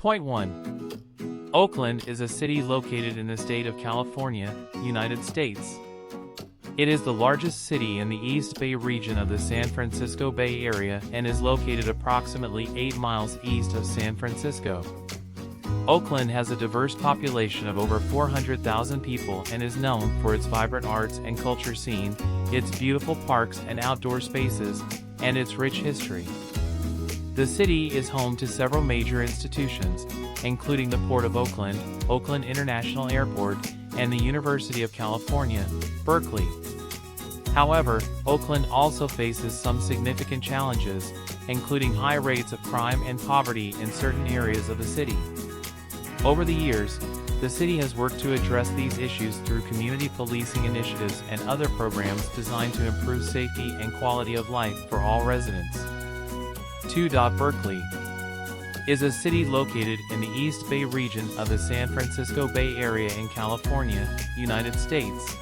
Point 1. Oakland is a city located in the state of California, United States. It is the largest city in the East Bay region of the San Francisco Bay Area and is located approximately 8 miles east of San Francisco. Oakland has a diverse population of over 400,000 people and is known for its vibrant arts and culture scene, its beautiful parks and outdoor spaces, and its rich history. The city is home to several major institutions, including the Port of Oakland, Oakland International Airport, and the University of California, Berkeley. However, Oakland also faces some significant challenges, including high rates of crime and poverty in certain areas of the city. Over the years, the city has worked to address these issues through community policing initiatives and other programs designed to improve safety and quality of life for all residents. 2. Berkeley is a city located in the East Bay region of the San Francisco Bay Area in California, United States.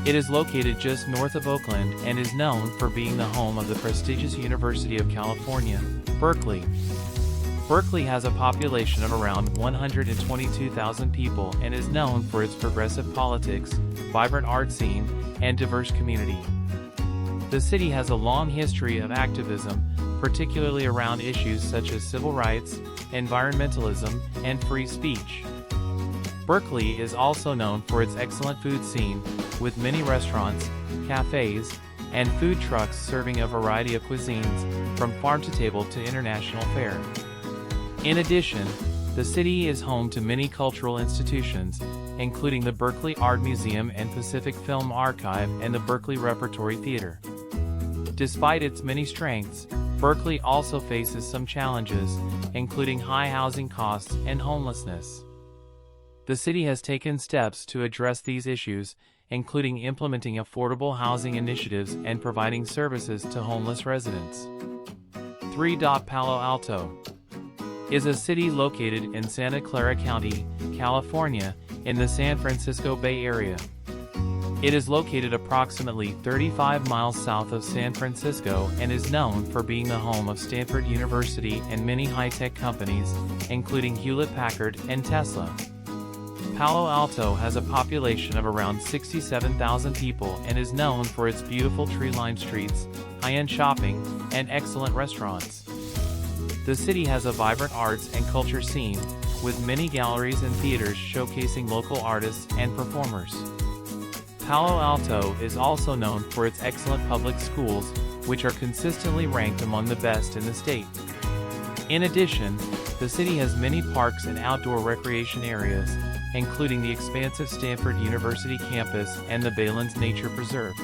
It is located just north of Oakland and is known for being the home of the prestigious University of California, Berkeley. Berkeley has a population of around 122,000 people and is known for its progressive politics, vibrant art scene, and diverse community. The city has a long history of activism, particularly around issues such as civil rights, environmentalism, and free speech. Berkeley is also known for its excellent food scene, with many restaurants, cafes, and food trucks serving a variety of cuisines, from farm to table to international fare. In addition, the city is home to many cultural institutions, including the Berkeley Art Museum and Pacific Film Archive and the Berkeley Repertory Theater. Despite its many strengths, Berkeley also faces some challenges, including high housing costs and homelessness. The city has taken steps to address these issues, including implementing affordable housing initiatives and providing services to homeless residents. 3. Palo Alto is a city located in Santa Clara County, California, in the San Francisco Bay Area. It is located approximately 35 miles south of San Francisco and is known for being the home of Stanford University and many high-tech companies, including Hewlett-Packard and Tesla. Palo Alto has a population of around 67,000 people and is known for its beautiful tree-lined streets, high-end shopping, and excellent restaurants. The city has a vibrant arts and culture scene, with many galleries and theaters showcasing local artists and performers. Palo Alto is also known for its excellent public schools, which are consistently ranked among the best in the state. In addition, the city has many parks and outdoor recreation areas, including the expansive Stanford University campus and the Baylands Nature Preserve.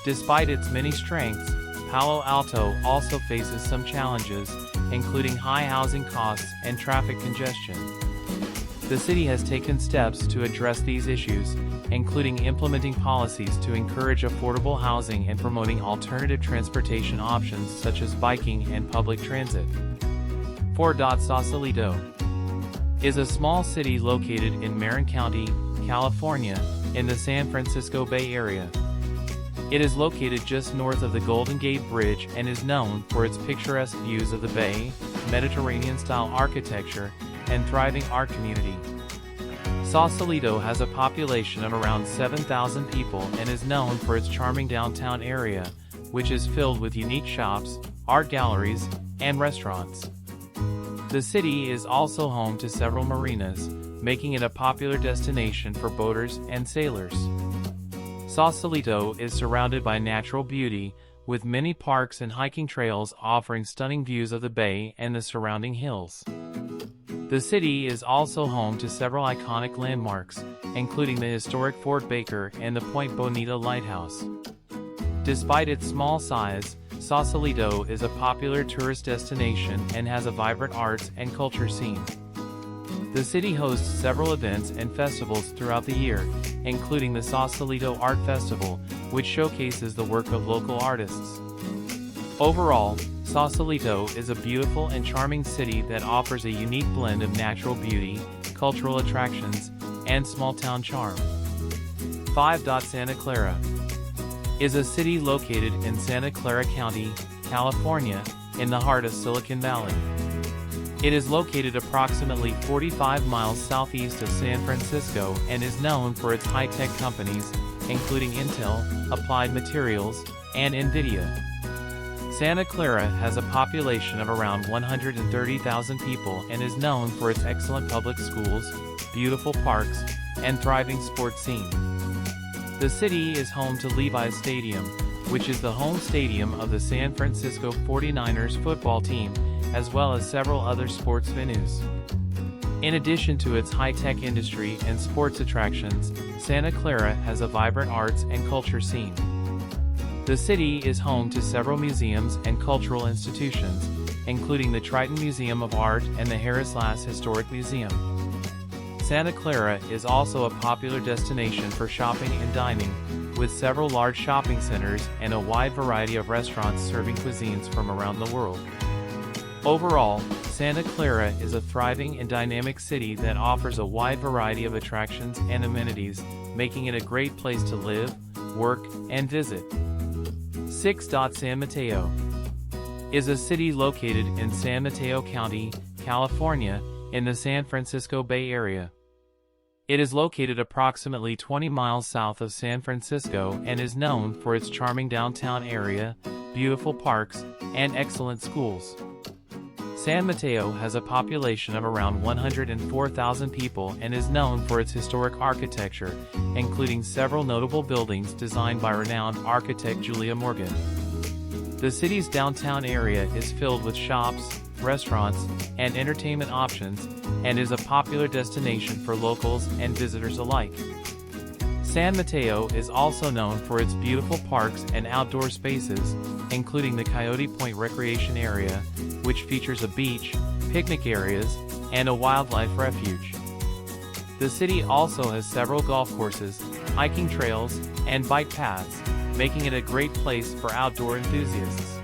Despite its many strengths, Palo Alto also faces some challenges, including high housing costs and traffic congestion. The city has taken steps to address these issues, including implementing policies to encourage affordable housing and promoting alternative transportation options such as biking and public transit. 4. Sausalito is a small city located in Marin County, California, in the San Francisco Bay Area. It is located just north of the Golden Gate Bridge and is known for its picturesque views of the bay, Mediterranean-style architecture, and thriving art community. Sausalito has a population of around 7,000 people and is known for its charming downtown area, which is filled with unique shops, art galleries, and restaurants. The city is also home to several marinas, making it a popular destination for boaters and sailors. Sausalito is surrounded by natural beauty, with many parks and hiking trails offering stunning views of the bay and the surrounding hills. The city is also home to several iconic landmarks, including the historic Fort Baker and the Point Bonita Lighthouse. Despite its small size, Sausalito is a popular tourist destination and has a vibrant arts and culture scene. The city hosts several events and festivals throughout the year, including the Sausalito Art Festival, which showcases the work of local artists. Overall, Sausalito is a beautiful and charming city that offers a unique blend of natural beauty, cultural attractions, and small-town charm. 5. Santa Clara is a city located in Santa Clara County, California, in the heart of Silicon Valley. It is located approximately 45 miles southeast of San Francisco and is known for its high-tech companies, including Intel, Applied Materials, and NVIDIA. Santa Clara has a population of around 130,000 people and is known for its excellent public schools, beautiful parks, and thriving sports scene. The city is home to Levi's Stadium, which is the home stadium of the San Francisco 49ers football team, as well as several other sports venues. In addition to its high-tech industry and sports attractions, Santa Clara has a vibrant arts and culture scene. The city is home to several museums and cultural institutions, including the Triton Museum of Art and the Harris Lass Historic Museum. Santa Clara is also a popular destination for shopping and dining, with several large shopping centers and a wide variety of restaurants serving cuisines from around the world. Overall, Santa Clara is a thriving and dynamic city that offers a wide variety of attractions and amenities, making it a great place to live, work, and visit. 6. San Mateo is a city located in San Mateo County, California, in the San Francisco Bay Area. It is located approximately 20 miles south of San Francisco and is known for its charming downtown area, beautiful parks, and excellent schools. San Mateo has a population of around 104,000 people and is known for its historic architecture, including several notable buildings designed by renowned architect Julia Morgan. The city's downtown area is filled with shops, restaurants, and entertainment options, and is a popular destination for locals and visitors alike. San Mateo is also known for its beautiful parks and outdoor spaces, including the Coyote Point Recreation Area, which features a beach, picnic areas, and a wildlife refuge. The city also has several golf courses, hiking trails, and bike paths, making it a great place for outdoor enthusiasts.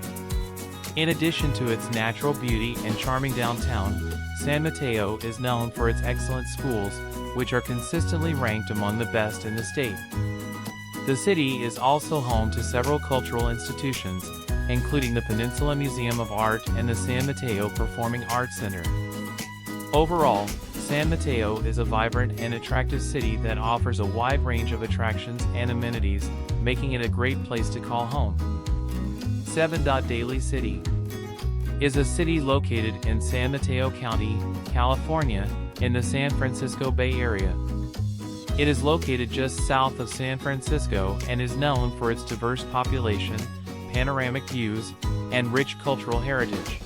In addition to its natural beauty and charming downtown, San Mateo is known for its excellent schools, which are consistently ranked among the best in the state. The city is also home to several cultural institutions, including the Peninsula Museum of Art and the San Mateo Performing Arts Center. Overall, San Mateo is a vibrant and attractive city that offers a wide range of attractions and amenities, making it a great place to call home. 7. Daly City is a city located in San Mateo County, California, in the San Francisco Bay Area. It is located just south of San Francisco and is known for its diverse population, panoramic views, and rich cultural heritage.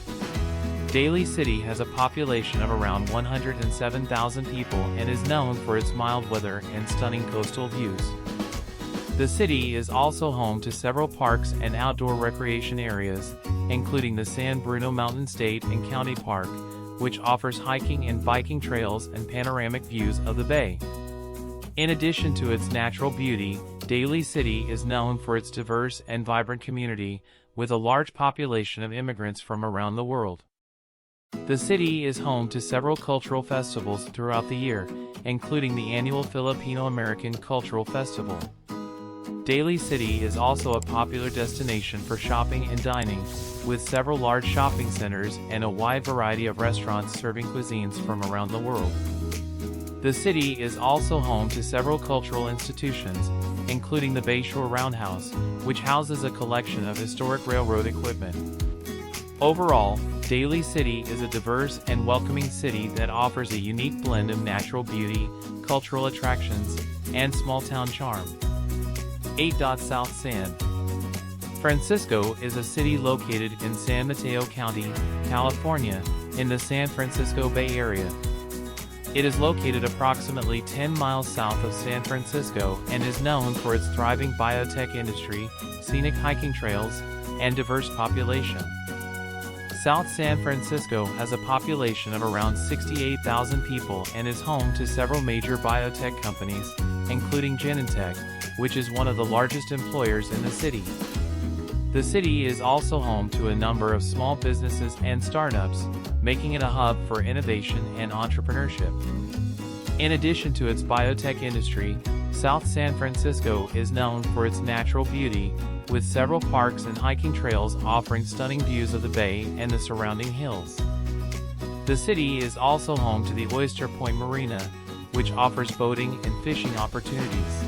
Daly City has a population of around 107,000 people and is known for its mild weather and stunning coastal views. The city is also home to several parks and outdoor recreation areas, including the San Bruno Mountain State and County Park, which offers hiking and biking trails and panoramic views of the bay. In addition to its natural beauty, Daly City is known for its diverse and vibrant community, with a large population of immigrants from around the world. The city is home to several cultural festivals throughout the year, including the annual Filipino-American Cultural Festival. Daly City is also a popular destination for shopping and dining, with several large shopping centers and a wide variety of restaurants serving cuisines from around the world. The city is also home to several cultural institutions, including the Bayshore Roundhouse, which houses a collection of historic railroad equipment. Overall, Daly City is a diverse and welcoming city that offers a unique blend of natural beauty, cultural attractions, and small-town charm. 8. South San Francisco is a city located in San Mateo County, California, in the San Francisco Bay Area. It is located approximately 10 miles south of San Francisco and is known for its thriving biotech industry, scenic hiking trails, and diverse population. South San Francisco has a population of around 68,000 people and is home to several major biotech companies, including Genentech, which is one of the largest employers in the city. The city is also home to a number of small businesses and startups, making it a hub for innovation and entrepreneurship. In addition to its biotech industry, South San Francisco is known for its natural beauty, with several parks and hiking trails offering stunning views of the bay and the surrounding hills. The city is also home to the Oyster Point Marina, which offers boating and fishing opportunities.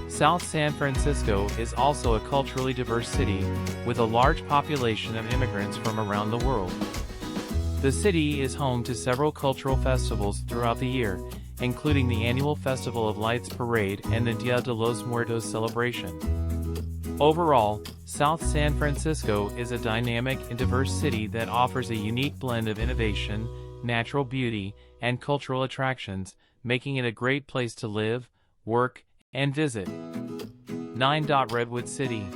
South San Francisco is also a culturally diverse city, with a large population of immigrants from around the world. The city is home to several cultural festivals throughout the year, including the annual Festival of Lights Parade and the Dia de los Muertos celebration. Overall, South San Francisco is a dynamic and diverse city that offers a unique blend of innovation, natural beauty, and cultural attractions, making it a great place to live, work, and visit. 9. Redwood City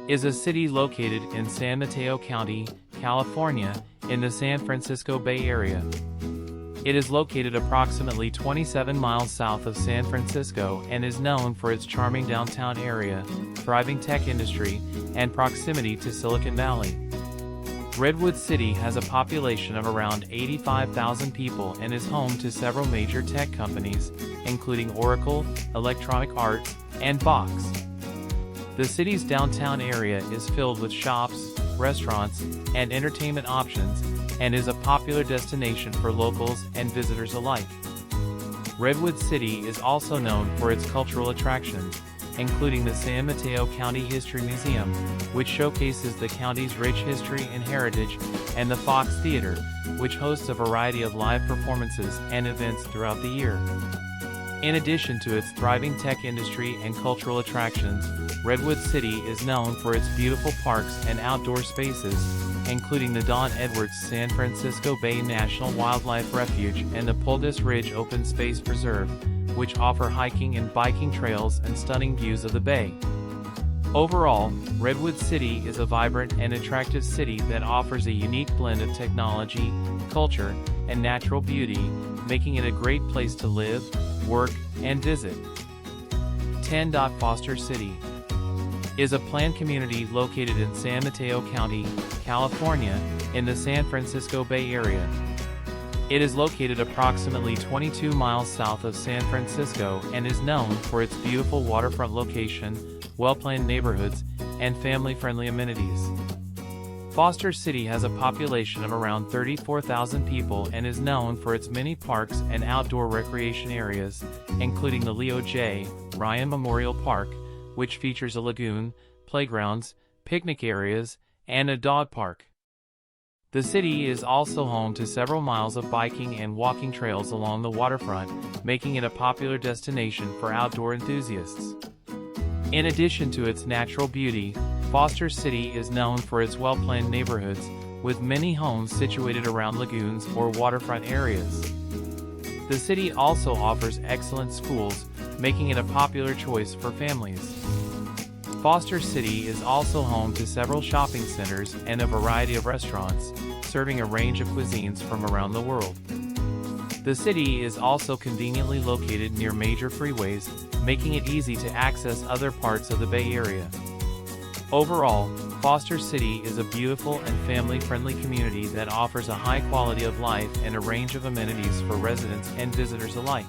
is a city located in San Mateo County, California, in the San Francisco Bay Area. It is located approximately 27 miles south of San Francisco and is known for its charming downtown area, thriving tech industry, and proximity to Silicon Valley. Redwood City has a population of around 85,000 people and is home to several major tech companies, including Oracle, Electronic Arts, and Box. The city's downtown area is filled with shops, restaurants, and entertainment options, and is a popular destination for locals and visitors alike. Redwood City is also known for its cultural attractions, including the San Mateo County History Museum, which showcases the county's rich history and heritage, and the Fox Theater, which hosts a variety of live performances and events throughout the year. In addition to its thriving tech industry and cultural attractions, Redwood City is known for its beautiful parks and outdoor spaces, including the Don Edwards San Francisco Bay National Wildlife Refuge and the Puldes Ridge Open Space Preserve, which offer hiking and biking trails and stunning views of the bay. Overall, Redwood City is a vibrant and attractive city that offers a unique blend of technology, culture, and natural beauty, making it a great place to live, work, and visit. 10. Foster City is a planned community located in San Mateo County, California, in the San Francisco Bay Area. It is located approximately 22 miles south of San Francisco and is known for its beautiful waterfront location, well-planned neighborhoods, and family-friendly amenities. Foster City has a population of around 34,000 people and is known for its many parks and outdoor recreation areas, including the Leo J. Ryan Memorial Park, which features a lagoon, playgrounds, picnic areas, and a dog park. The city is also home to several miles of biking and walking trails along the waterfront, making it a popular destination for outdoor enthusiasts. In addition to its natural beauty, Foster City is known for its well-planned neighborhoods, with many homes situated around lagoons or waterfront areas. The city also offers excellent schools, making it a popular choice for families. Foster City is also home to several shopping centers and a variety of restaurants, serving a range of cuisines from around the world. The city is also conveniently located near major freeways, making it easy to access other parts of the Bay Area. Overall, Foster City is a beautiful and family-friendly community that offers a high quality of life and a range of amenities for residents and visitors alike.